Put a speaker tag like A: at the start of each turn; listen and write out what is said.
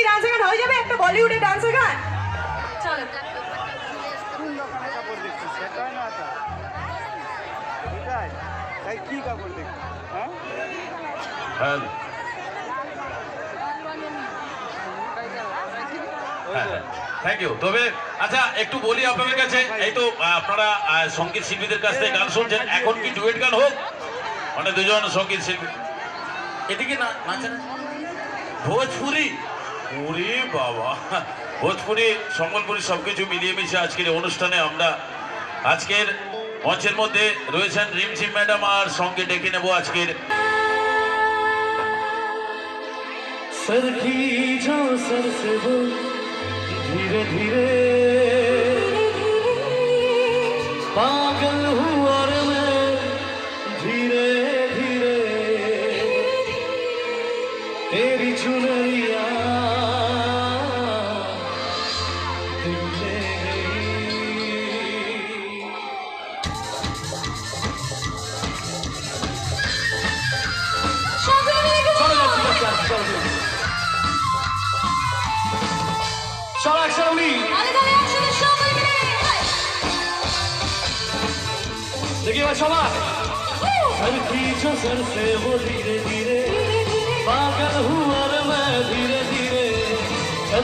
A: ডান্সের গান হয়ে যাবে, একটা বলিউডের ডান্সের গান। চলো
B: কি কাপড় দেখছি?
C: হ্যাঁ থ্যাংক ইউ। তবে আচ্ছা একটু বলি আপনাদের কাছে, এই তো আপনারা সঙ্গীত শিল্পীদের কাছ থেকে গান শুনছেন, এখন কি ডুয়েট গান হোক? মানে দুজন সঙ্গীত শিল্পী এদিকে না নাচেন। ভোজপুরি, ওরে বাবা, ভোজপুরি সম্বলপুরি সবকিছু মিলিয়ে মিশে আজকের অনুষ্ঠানে আমরা আজকের মঞ্চের মধ্যে রয়েছেন রিমঝিম ম্যাডাম, আর সঙ্গে ডেকে নেব আজকের
D: सर खींचो सर से वो धीरे धीरे पागल हूँ और मैं धीरे धीरे तेरी चुनरिया दिल ले गई। চলো একসাথে देखिए भाई सवाल सर खींचो सर से वो धीरे धीरे पागल हूँ और मैं धीरे धीरे सर